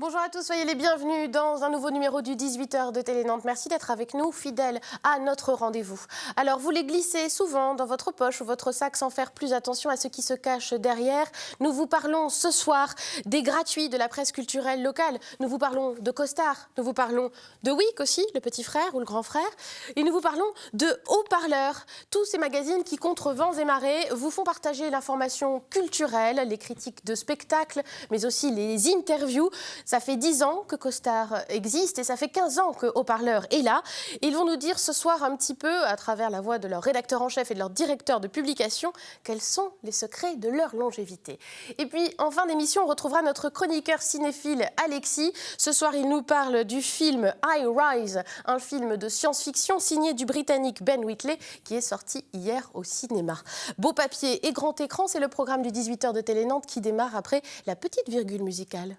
Bonjour à tous, soyez les bienvenus dans un nouveau numéro du 18h de Télé Nantes. Merci d'être avec nous, fidèles à notre rendez-vous. Alors, vous les glissez souvent dans votre poche ou votre sac sans faire plus attention à ce qui se cache derrière. Nous vous parlons ce soir des gratuits de la presse culturelle locale. Nous vous parlons de Costard, nous vous parlons de WIC aussi, le petit frère ou le grand frère. Et nous vous parlons de Haut-Parleur. Tous ces magazines qui, contre vents et marées, vous font partager l'information culturelle, les critiques de spectacles, mais aussi les interviews. Ça fait 10 ans que Costard existe et ça fait 15 ans que Haut-Parleur est là. Ils vont nous dire ce soir un petit peu, à travers la voix de leur rédacteur en chef et de leur directeur de publication, quels sont les secrets de leur longévité. Et puis, en fin d'émission, on retrouvera notre chroniqueur cinéphile Alexis. Ce soir, il nous parle du film I Rise, un film de science-fiction signé du Britannique Ben Wheatley, qui est sorti hier au cinéma. Beau papier et grand écran, c'est le programme du 18h de Télé Nantes qui démarre après la petite virgule musicale.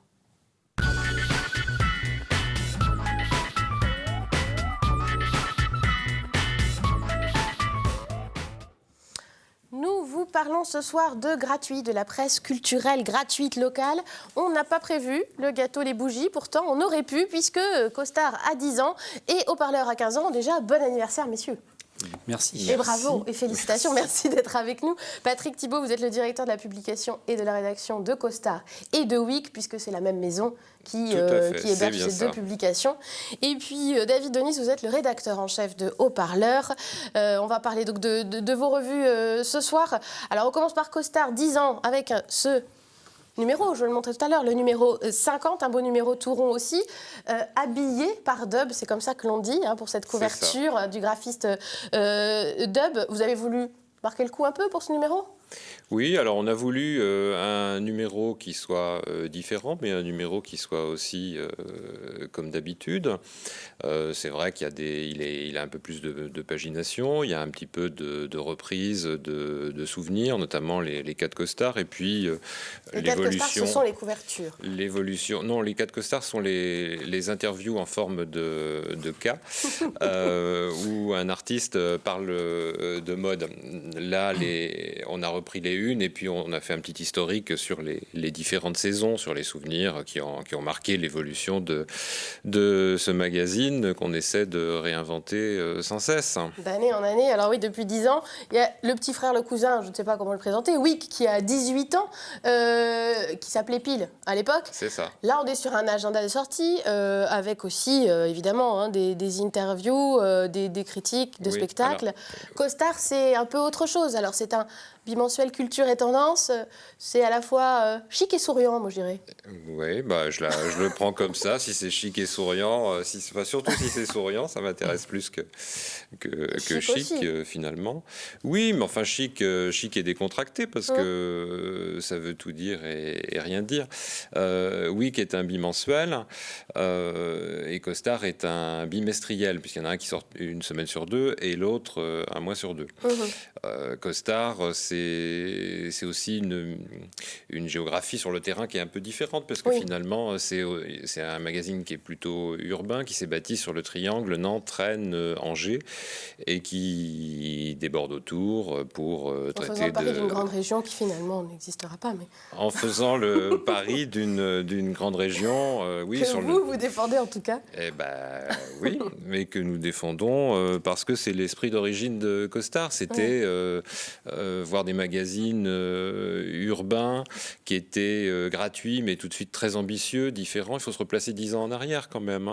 Nous vous parlons ce soir de gratuit, de la presse culturelle gratuite locale. On n'a pas prévu le gâteau, les bougies, pourtant on aurait pu puisque Costard a 10 ans et Haut-Parleur a 15 ans. Déjà, bon anniversaire messieurs. Merci. Et bravo et félicitations, merci d'être avec nous. Patrick Thibault, vous êtes le directeur de la publication et de la rédaction de Costard et de WIC, puisque c'est la même maison qui héberge ces deux publications. Et puis David Denis, vous êtes le rédacteur en chef de Haut-Parleur. On va parler donc de vos revues ce soir. Alors on commence par Costard, 10 ans, avec ce numéro, je le montrais tout à l'heure, le numéro 50, un beau numéro tout rond aussi, habillé par Dub, c'est comme ça que l'on dit, pour cette couverture du graphiste Dub. Vous avez voulu marquer le coup un peu pour ce numéro ? Oui, alors on a voulu un numéro qui soit différent, mais un numéro qui soit aussi comme d'habitude. C'est vrai qu'il y a il a un peu plus de pagination, il y a un petit peu de reprises, de souvenirs, notamment les 4 Costards, et puis les 4 Costards, ce sont les couvertures. L'évolution, non, les 4 Costards sont les interviews en forme de cas, où un artiste parle de mode. Là, on a repris les unes et puis on a fait un petit historique sur les différentes saisons, sur les souvenirs qui ont marqué l'évolution de ce magazine qu'on essaie de réinventer sans cesse. D'année en année. Alors oui, depuis 10 ans, il y a le petit frère, le cousin, je ne sais pas comment le présenter, WIC, qui a 18 ans, qui s'appelait Pile à l'époque. C'est ça. Là, on est sur un agenda de sortie avec aussi, évidemment, des interviews, des critiques de spectacles. Costard, c'est un peu autre chose. Alors, c'est un bimensuel culture et tendance, c'est à la fois chic et souriant, moi je dirais. Oui, je le prends comme ça. Si c'est chic et souriant, surtout si c'est souriant, ça m'intéresse plus que chic finalement. Oui, mais enfin chic et décontracté parce que ça veut tout dire et rien dire. WIC est un bimensuel et Costard est un bimestriel puisqu'il y en a un qui sort une semaine sur 2 et l'autre un mois sur 2. Costard, c'est aussi une géographie sur le terrain qui est un peu différente parce que finalement c'est un magazine qui est plutôt urbain, qui s'est bâti sur le triangle Nantes, Rennes, Angers et qui déborde autour pour traiter faisant le pari d'une grande région qui finalement n'existera pas. Mais... En faisant le pari d'une grande région, oui. Que vous défendez en tout cas. Eh ben oui, mais que nous défendons parce que c'est l'esprit d'origine de Costard. C'était voir des magazines urbains qui étaient gratuits, mais tout de suite très ambitieux, différents. Il faut se replacer 10 ans en arrière quand même.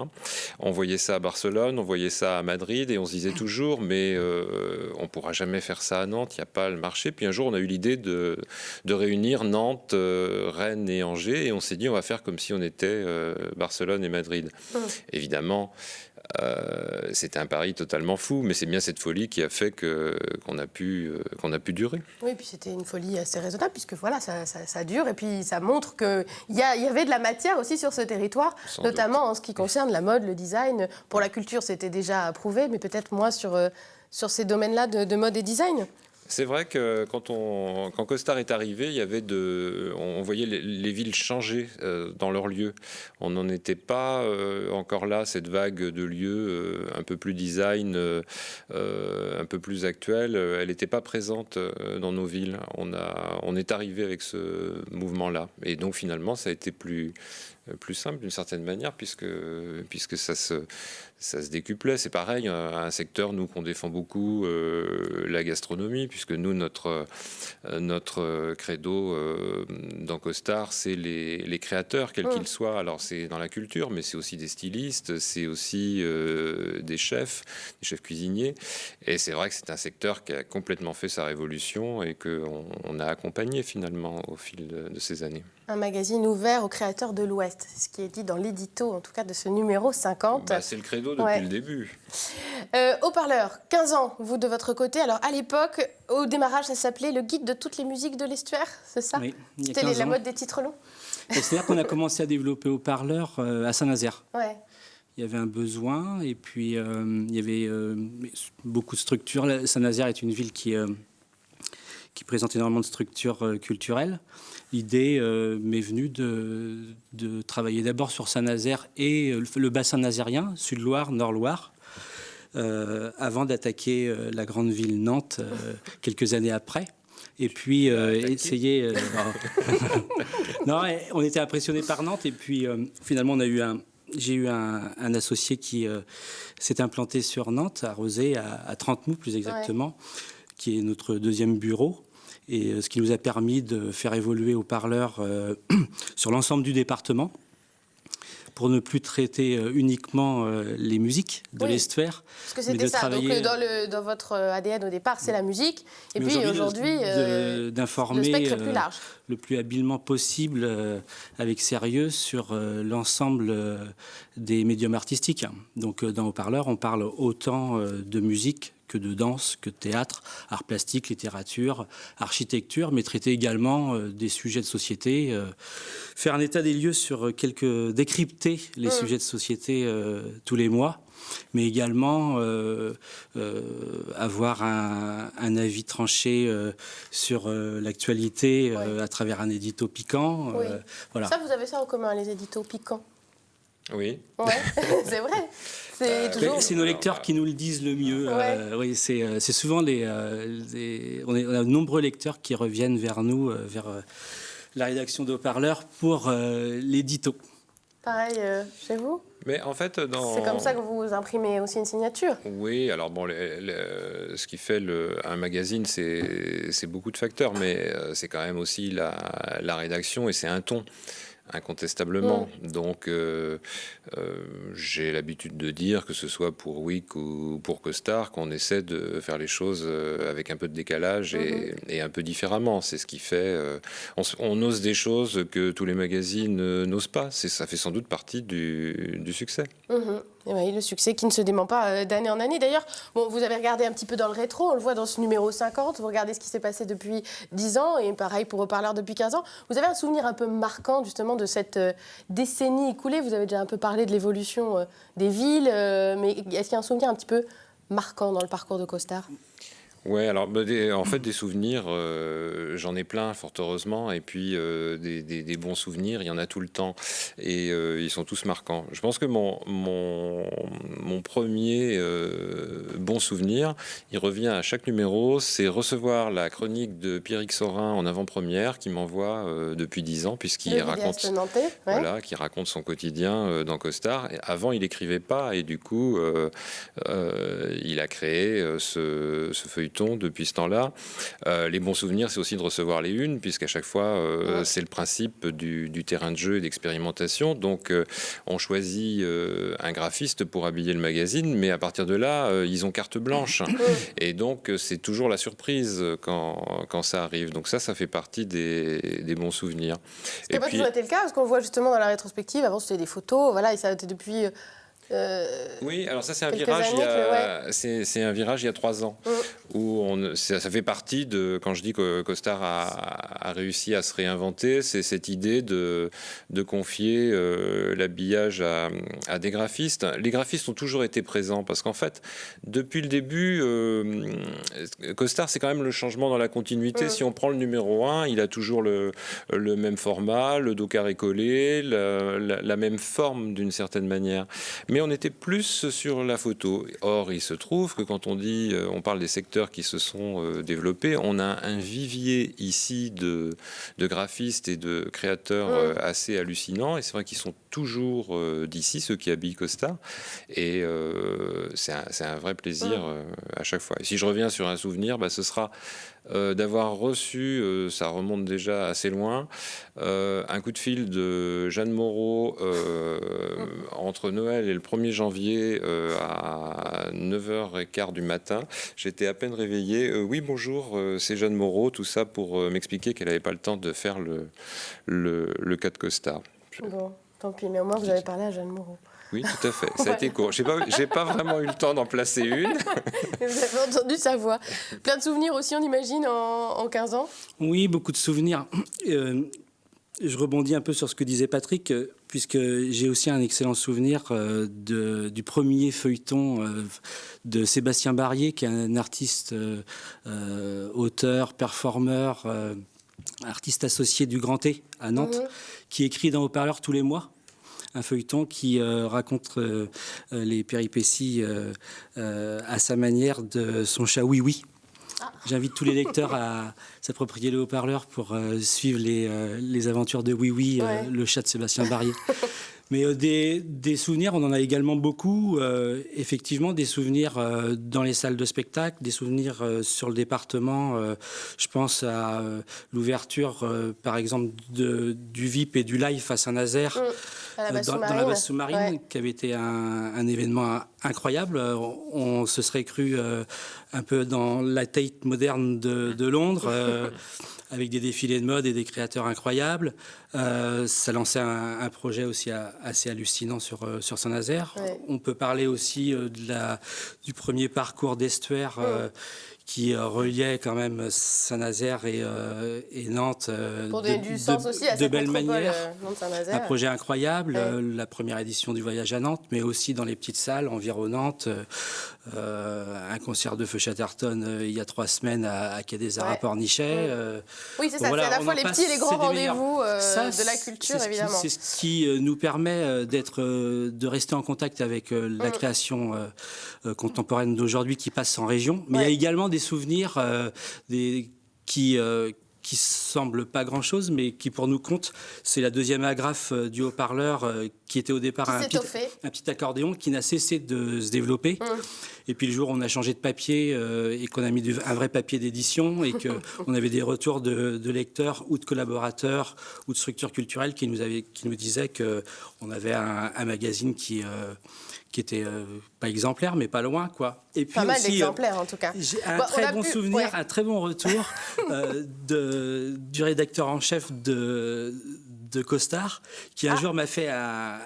On voyait ça à Barcelone, on voyait ça à Madrid, et on se disait toujours, mais on ne pourra jamais faire ça à Nantes, il n'y a pas le marché. Puis un jour, on a eu l'idée de réunir Nantes, Rennes et Angers, et on s'est dit, on va faire comme si on était Barcelone et Madrid. Évidemment, c'était un pari totalement fou, mais c'est bien cette folie qui a fait qu'on a pu durer. Oui, puis c'était une folie assez raisonnable, puisque voilà, ça dure, et puis ça montre qu'il y avait de la matière aussi sur ce territoire, notamment en ce qui concerne la mode, le design. Pour la culture, c'était déjà approuvé, mais peut-être moins sur ces domaines-là de mode et design. C'est vrai que quand Costard est arrivé, il y avait on voyait les villes changer dans leurs lieux. On n'en était pas encore là, cette vague de lieux un peu plus design, un peu plus actuelle. Elle n'était pas présente dans nos villes. On est arrivé avec ce mouvement-là. Et donc finalement, ça a été plus plus simple d'une certaine manière, puisque ça se décuplait. C'est pareil, un secteur, nous, qu'on défend beaucoup, la gastronomie, puisque nous, notre credo dans Costard, c'est les créateurs, quels qu'ils soient. Alors, c'est dans la culture, mais c'est aussi des stylistes, c'est aussi des chefs cuisiniers. Et c'est vrai que c'est un secteur qui a complètement fait sa révolution et qu'on a accompagné finalement au fil de ces années. Un magazine ouvert aux créateurs de l'Ouest, c'est ce qui est dit dans l'édito, en tout cas de ce numéro 50. C'est le credo depuis le début. Haut-parleur, 15 ans, vous de votre côté. Alors à l'époque, au démarrage, ça s'appelait le guide de toutes les musiques de l'estuaire, c'est ça? Oui, il y a C'était 15 la ans. mode des titres longs. C'est-à-dire qu'on a commencé à développer haut-parleur à Saint-Nazaire. Ouais. Il y avait un besoin et puis il y avait beaucoup de structures. Saint-Nazaire est une ville qui présente énormément de structures culturelles. L'idée m'est venue de travailler d'abord sur Saint-Nazaire et le bassin nazérien, Sud-Loire, Nord-Loire, avant d'attaquer la grande ville Nantes quelques années après. Et puis essayer... non, on était impressionnés par Nantes et puis finalement j'ai eu un associé qui s'est implanté sur Nantes, à Rezé, à Trentemoux plus exactement, qui est notre deuxième bureau. Et ce qui nous a permis de faire évoluer haut-parleur sur l'ensemble du département pour ne plus traiter uniquement les musiques de l'estuaire. Parce que c'était ça, travailler... donc dans votre ADN au départ, c'est la musique, et puis aujourd'hui, d'informer le spectre est plus large. Le plus habilement possible, avec sérieux, sur l'ensemble des médiums artistiques. Donc dans haut-parleur, on parle autant de musique que de danse, que de théâtre, art plastique, littérature, architecture, mais traiter également des sujets de société, faire un état des lieux décrypter les sujets de société tous les mois, mais également avoir un avis tranché sur l'actualité à travers un édito piquant. Voilà. Ça, vous avez ça en commun, les éditos piquants? Oui. Ouais, c'est vrai. C'est nos lecteurs qui nous le disent le mieux. Oui, c'est souvent on a de nombreux lecteurs qui reviennent vers nous, vers la rédaction de Haut-Parleur pour l'édito. Pareil chez vous? Mais en fait, c'est comme ça que vous imprimez aussi une signature? Oui, alors bon, ce qui fait un magazine, c'est beaucoup de facteurs, mais c'est quand même aussi la rédaction et c'est un ton. Incontestablement. Donc, j'ai l'habitude de dire, que ce soit pour Week ou pour Costard, qu'on essaie de faire les choses avec un peu de décalage et un peu différemment. C'est ce qui fait... on ose des choses que tous les magazines n'osent pas. Ça fait sans doute partie du succès. Et oui, le succès qui ne se dément pas d'année en année. D'ailleurs, bon, vous avez regardé un petit peu dans le rétro, on le voit dans ce numéro 50, vous regardez ce qui s'est passé depuis 10 ans, et pareil pour Haut-Parleur depuis 15 ans. Vous avez un souvenir un peu marquant justement de cette décennie écoulée? Vous avez déjà un peu parlé de l'évolution des villes, mais est-ce qu'il y a un souvenir un petit peu marquant dans le parcours de Costard? Ouais, alors en fait des souvenirs, j'en ai plein fort heureusement, et puis des bons souvenirs, il y en a tout le temps, et ils sont tous marquants. Je pense que mon premier bon souvenir, il revient à chaque numéro, c'est recevoir la chronique de Pierrick Saurin en avant-première, qui m'envoie depuis 10 ans, puisqu'il raconte, voilà, qui raconte son quotidien dans Costard. Et avant, il n'écrivait pas, et du coup, il a créé ce feuilleton depuis ce temps-là. Les bons souvenirs, c'est aussi de recevoir les unes, puisqu'à chaque fois, c'est le principe du terrain de jeu et d'expérimentation. Donc, on choisit un graphiste pour habiller le magazine, mais à partir de là, ils ont carte blanche. Et donc, c'est toujours la surprise quand ça arrive. Donc ça fait partie des bons souvenirs. Ce qui n'a pas toujours été le cas, parce qu'on voit justement dans la rétrospective, avant c'était des photos, voilà, et ça a été depuis... oui, alors ça c'est un virage. C'est un virage il y a 3 ans où ça fait partie de, quand je dis que Costard a réussi à se réinventer, c'est cette idée de confier l'habillage à des graphistes. Les graphistes ont toujours été présents parce qu'en fait, depuis le début, Costard c'est quand même le changement dans la continuité. Si on prend le numéro 1, il a toujours le même format, le dos carré collé, la même forme d'une certaine manière. Mais on était plus sur la photo. Or, il se trouve que quand on parle des secteurs qui se sont développés, on a un vivier ici de graphistes et de créateurs assez hallucinants. Et c'est vrai qu'ils sont toujours d'ici, ceux qui habillent Costar. Et c'est un vrai plaisir à chaque fois. Et si je reviens sur un souvenir, ce sera d'avoir reçu, ça remonte déjà assez loin, un coup de fil de Jeanne Moreau entre Noël et le 1er janvier à 9h15 du matin. J'étais à peine réveillé. Oui, bonjour, c'est Jeanne Moreau, tout ça pour m'expliquer qu'elle n'avait pas le temps de faire le cas de Costar. Bon, tant pis, mais au moins vous avez parlé à Jeanne Moreau. Oui, tout à fait. Ça a été court. J'ai pas vraiment eu le temps d'en placer une. Vous avez entendu sa voix. Plein de souvenirs aussi, on imagine, en 15 ans. Oui, beaucoup de souvenirs. Je rebondis un peu sur ce que disait Patrick, puisque j'ai aussi un excellent souvenir du premier feuilleton de Sébastien Barrier, qui est un artiste, auteur, performeur, artiste associé du Grand T à Nantes, qui écrit dans Haut-Parleur tous les mois. Un feuilleton qui raconte les péripéties à sa manière de son chat Oui Oui. J'invite tous les lecteurs à s'approprier le haut-parleur pour suivre les aventures de Oui Oui, le chat de Sébastien Barrier. Mais des souvenirs, on en a également beaucoup. Effectivement, des souvenirs dans les salles de spectacle, des souvenirs sur le département. Je pense à l'ouverture, par exemple, du VIP et du live à Saint-Nazaire, dans la base sous-marine, qui avait été un événement incroyable. On se serait cru un peu dans la Tate moderne de Londres. Avec des défilés de mode et des créateurs incroyables. Ça lançait un projet aussi assez hallucinant sur Saint-Nazaire. Ouais. On peut parler aussi du premier parcours d'estuaire qui reliait quand même Saint-Nazaire et Nantes de belle manière. Un projet incroyable, la première édition du Voyage à Nantes, mais aussi dans les petites salles environnantes. Un concert de Feu Chatterton il y a 3 semaines à Quai des Arts à Pornichet. Oui, c'est ça, voilà, c'est à la fois les petits et les grands rendez-vous de la culture, évidemment. C'est ce qui nous permet de rester en contact avec la création contemporaine d'aujourd'hui qui passe en région. Mais il y a également des souvenirs qui semblent pas grand-chose, mais qui pour nous comptent. C'est la deuxième agrafe du haut-parleur qui était au départ un petit accordéon qui n'a cessé de se développer. Et puis le jour où on a changé de papier et qu'on a mis un vrai papier d'édition et qu'on avait des retours de lecteurs ou de collaborateurs ou de structures culturelles qui nous disaient qu'on avait un magazine qui était pas exemplaire, mais pas loin, quoi. Et puis pas mal aussi, d'exemplaires, en tout cas. J'ai un très bon souvenir, un très bon retour du rédacteur en chef de Costar, qui un jour m'a fait un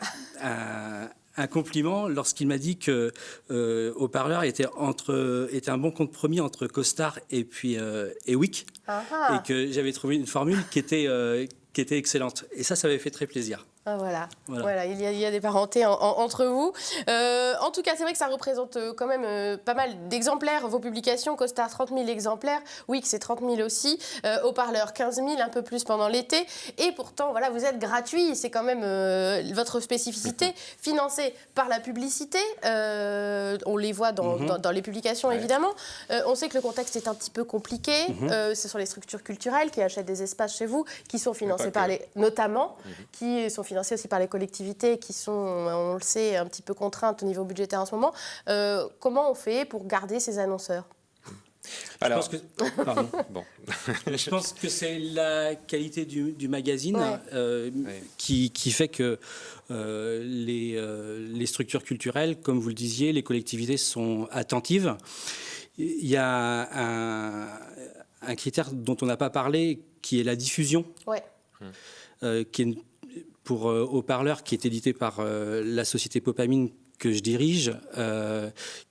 compliment lorsqu'il m'a dit que Haut-Parleur était un bon compromis entre Costar et Wick, et que j'avais trouvé une formule qui était excellente. Et ça m'avait fait très plaisir. Voilà. Il y a des parentés entre vous. En tout cas, c'est vrai que ça représente quand même pas mal d'exemplaires, vos publications. Costar, 30 000 exemplaires. Wix, c'est 30 000 aussi. Haut-Parleur, 15 000, un peu plus pendant l'été. Et pourtant, voilà, vous êtes gratuit. C'est quand même votre spécificité. Financé par la publicité. On les voit dans les publications, évidemment. On sait que le contexte est un petit peu compliqué. Ce sont les structures culturelles qui achètent des espaces chez vous, qui sont financés notamment, qui sont financés aussi par les collectivités qui sont, on le sait, un petit peu contraintes au niveau budgétaire en ce moment. Comment on fait pour garder ces annonceurs ? Alors, je pense que c'est la qualité du magazine qui fait que les structures culturelles, comme vous le disiez, les collectivités sont attentives. Il y a un critère dont on n'a pas parlé, qui est la diffusion, qui est pour Haut-Parleur, qui est édité par la société Popamine que je dirige,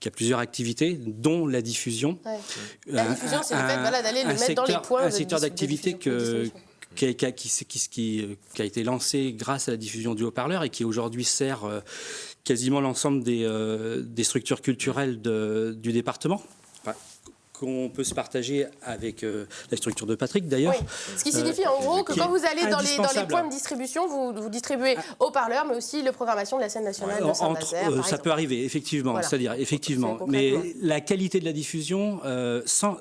qui a plusieurs activités, dont la diffusion. La diffusion, c'est le fait d'aller le mettre dans les points. Un secteur d'activité qui a été lancé grâce à la diffusion du Haut-Parleur et qui aujourd'hui sert quasiment l'ensemble des structures culturelles du département. qu'on peut se partager avec la structure de Patrick d'ailleurs. Oui. Ce qui signifie en gros que quand vous allez dans les points de distribution, vous distribuez haut-parleurs, mais aussi la programmation de la scène nationale de Saint-Nazaire. Ça peut arriver, effectivement. Voilà. C'est-à-dire, effectivement. Mais la qualité de la diffusion, sans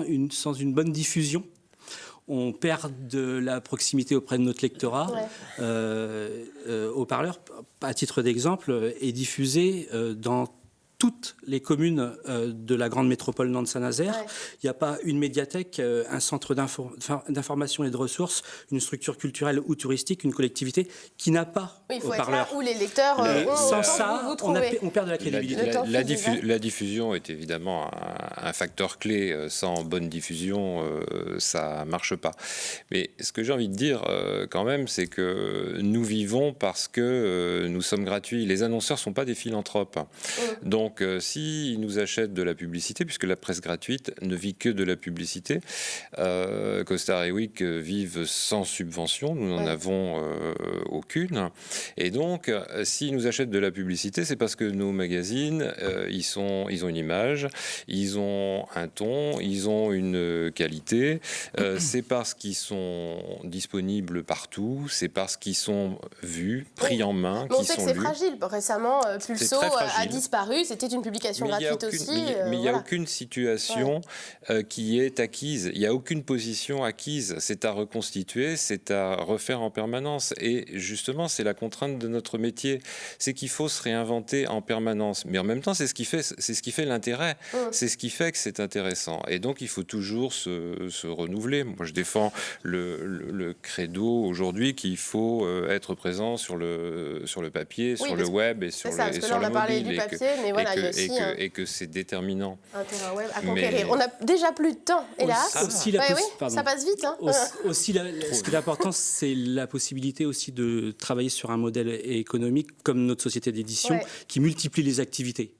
une bonne diffusion, on perd de la proximité auprès de notre lectorat. Haut-parleur, à titre d'exemple, est diffusé dans toutes les communes de la grande métropole Nantes-Saint-Nazaire. Il n'y a pas une médiathèque, un centre d'information et de ressources, une structure culturelle ou touristique, une collectivité qui n'a pas haut-parleur. Où les lecteurs sans ça, on perd de la crédibilité. La diffusion est évidemment un facteur clé. Sans bonne diffusion, ça ne marche pas. Mais ce que j'ai envie de dire quand même, c'est que nous vivons parce que nous sommes gratuits. Les annonceurs ne sont pas des philanthropes. Donc, s'ils nous achètent de la publicité, puisque la presse gratuite ne vit que de la publicité, Costar et Wick vivent sans subvention, nous n'en avons aucune. Et donc, s'ils nous achètent de la publicité, c'est parce que nos magazines, ils ont une image, ils ont un ton, ils ont une qualité. C'est parce qu'ils sont disponibles partout, c'est parce qu'ils sont vus, pris en main, qu'ils sont lus. On sait que c'est fragile. Récemment, Pulso a disparu. C'était une publication gratuite aussi. Mais il n'y a aucune situation qui est acquise. Il n'y a aucune position acquise. C'est à reconstituer, c'est à refaire en permanence. Et justement, c'est la contrainte de notre métier. C'est qu'il faut se réinventer en permanence. Mais en même temps, c'est ce qui fait l'intérêt. C'est ce qui fait que c'est intéressant. Et donc, il faut toujours se renouveler. Moi, je défends le credo aujourd'hui qu'il faut être présent sur le papier, sur le web et sur le mobile. On a parlé du papier, mais voilà, et que c'est déterminant. Un terrain web à conquérir. On n'a déjà plus de temps, hélas. Ça passe vite. Aussi, ce qui est important, c'est la possibilité aussi de travailler sur un modèle économique comme notre société d'édition qui multiplie les activités.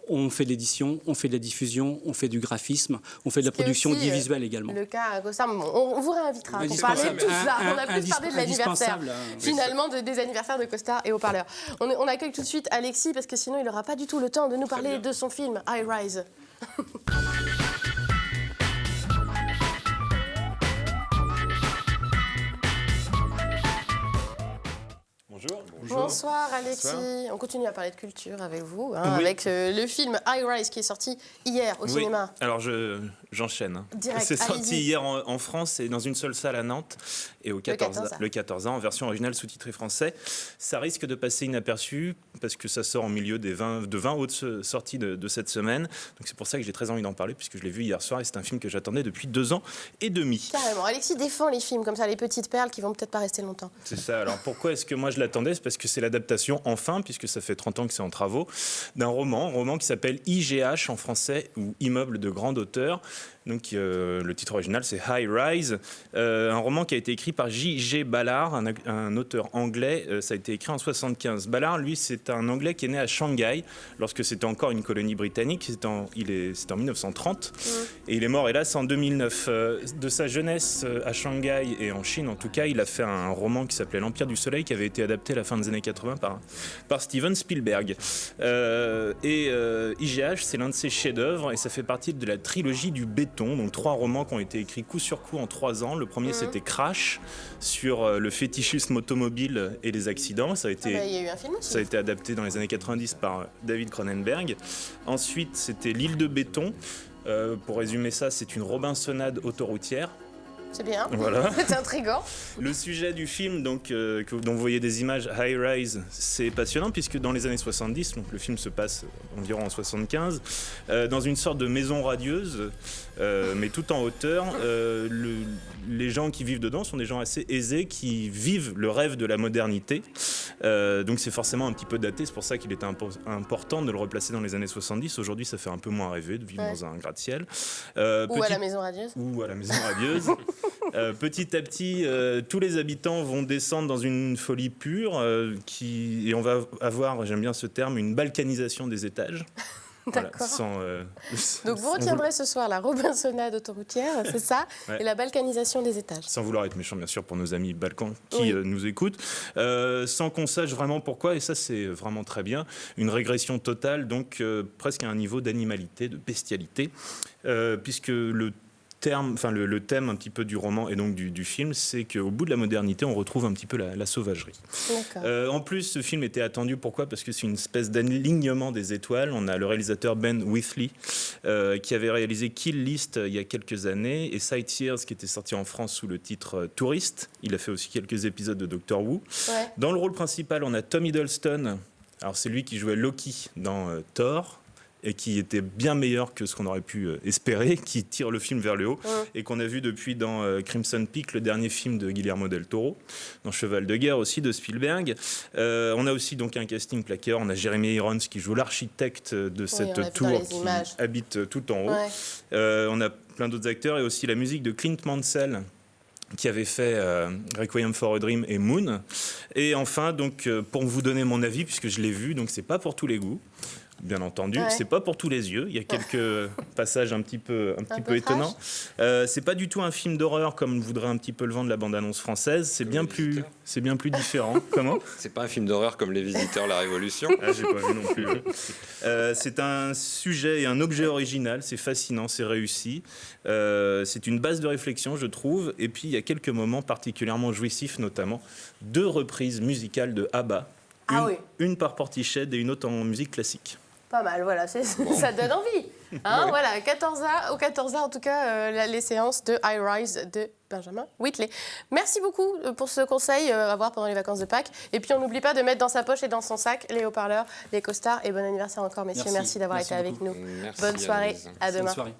On fait de l'édition, on fait de la diffusion, on fait du graphisme, on fait de la production visuelle également. Le cas à Costar, on vous réinvitera pour parler de tout ça. On a plus parlé de l'anniversaire, finalement, des anniversaires de Costar et haut-parleurs. On accueille tout de suite Alexis, parce que sinon il n'aura pas du tout le temps de nous parler de son film High Rise. Bonsoir Alexis. Bonsoir. On continue à parler de culture avec vous, avec le film High Rise qui est sorti hier au cinéma. Alors j'enchaîne. C'est sorti hier en France et dans une seule salle à Nantes et le 14 ans en version originale sous-titrée français. Ça risque de passer inaperçu parce que ça sort en milieu de 20 autres sorties de cette semaine. Donc c'est pour ça que j'ai très envie d'en parler puisque je l'ai vu hier soir et c'est un film que j'attendais depuis 2 ans et demi. Carrément. Alexis défend les films comme ça, les petites perles qui vont peut-être pas rester longtemps. C'est ça. Alors pourquoi est-ce que moi je l'attendais ? C'est parce que c'est l'adaptation, enfin, puisque ça fait 30 ans que c'est en travaux, d'un roman qui s'appelle IGH en français, ou Immeuble de grande hauteur. Donc, le titre original, c'est High Rise, un roman qui a été écrit par J.G. Ballard, un auteur anglais. Ça a été écrit en 1975. Ballard, lui, c'est un Anglais qui est né à Shanghai, lorsque c'était encore une colonie britannique. C'était en 1930. Et il est mort, hélas, en 2009. De sa jeunesse à Shanghai et en Chine, en tout cas, il a fait un roman qui s'appelait L'Empire du Soleil, qui avait été adapté à la fin des années 80 par Steven Spielberg. IGH, c'est l'un de ses chefs-d'œuvre et ça fait partie de la trilogie du béton. Donc 3 romans qui ont été écrits coup sur coup en 3 ans. Le premier, c'était Crash, sur le fétichisme automobile et les accidents. Ça a été, il y a eu un film aussi. Ça a été adapté dans les années 90 par David Cronenberg. Ensuite, c'était L'île de béton. Pour résumer ça, c'est une Robinsonade autoroutière. C'est bien, voilà. C'est intriguant. Le sujet du film, dont vous voyez des images, High Rise, c'est passionnant puisque dans les années 70, donc le film se passe environ en 75, dans une sorte de maison radieuse, mais tout en hauteur. Les gens qui vivent dedans sont des gens assez aisés qui vivent le rêve de la modernité. Donc c'est forcément un petit peu daté, c'est pour ça qu'il était important de le replacer dans les années 70. Aujourd'hui, ça fait un peu moins rêver de vivre dans un gratte-ciel. Ou à la maison radieuse. Petit à petit, tous les habitants vont descendre dans une folie pure et on va avoir, j'aime bien ce terme, une balkanisation des étages. Voilà, D'accord. Donc vous sans retiendrez ce soir la Robinsonade autoroutière, c'est ça, Ouais. et la balkanisation des étages. Sans vouloir être méchant, bien sûr, pour nos amis balkans qui Oui. nous écoutent, sans qu'on sache vraiment pourquoi, et ça c'est vraiment très bien, une régression totale, donc presque à un niveau d'animalité, de bestialité, puisque le thème un petit peu du roman et donc du film, c'est qu'au bout de la modernité, on retrouve un petit peu la sauvagerie. En plus, ce film était attendu, pourquoi ? Parce que c'est une espèce d'alignement des étoiles. On a le réalisateur Ben Wheatley qui avait réalisé Kill List il y a quelques années et Sightseers qui était sorti en France sous le titre Touriste. Il a fait aussi quelques épisodes de Doctor Who. Ouais. Dans le rôle principal, on a Tom Hiddleston. Alors c'est lui qui jouait Loki dans Thor et qui était bien meilleur que ce qu'on aurait pu espérer, qui tire le film vers le haut, et qu'on a vu depuis dans Crimson Peak, le dernier film de Guillermo del Toro, dans Cheval de guerre aussi de Spielberg. On a aussi donc un casting claqueur, on a Jeremy Irons qui joue l'architecte de cette tour qui habite tout en haut. Ouais. On a plein d'autres acteurs et aussi la musique de Clint Mansell, qui avait fait Requiem for a Dream et Moon. Et enfin, donc, pour vous donner mon avis, puisque je l'ai vu, donc c'est pas pour tous les goûts. Bien entendu, c'est pas pour tous les yeux. Il y a quelques passages un petit peu étonnants. C'est pas du tout un film d'horreur comme voudrait un petit peu le vendre la bande-annonce française. C'est bien plus différent. Comment ? C'est pas un film d'horreur comme Les Visiteurs, la Révolution. Ah, j'ai pas vu non plus. C'est un sujet et un objet original. C'est fascinant, c'est réussi. C'est une base de réflexion, je trouve. Et puis il y a quelques moments particulièrement jouissifs, notamment 2 reprises musicales de ABBA. Une par Portiched et une autre en musique classique. Pas mal, voilà, ça donne envie. Hein, voilà, 14h, au 14h en tout cas, les séances de I Rise de Benjamin Wheatley. Merci beaucoup pour ce conseil à voir pendant les vacances de Pâques. Et puis on n'oublie pas de mettre dans sa poche et dans son sac les haut-parleurs, les costards. Et bon anniversaire encore, messieurs. Merci d'avoir été avec nous. Merci, Bonne soirée, Annelise. à demain. Bonne soirée.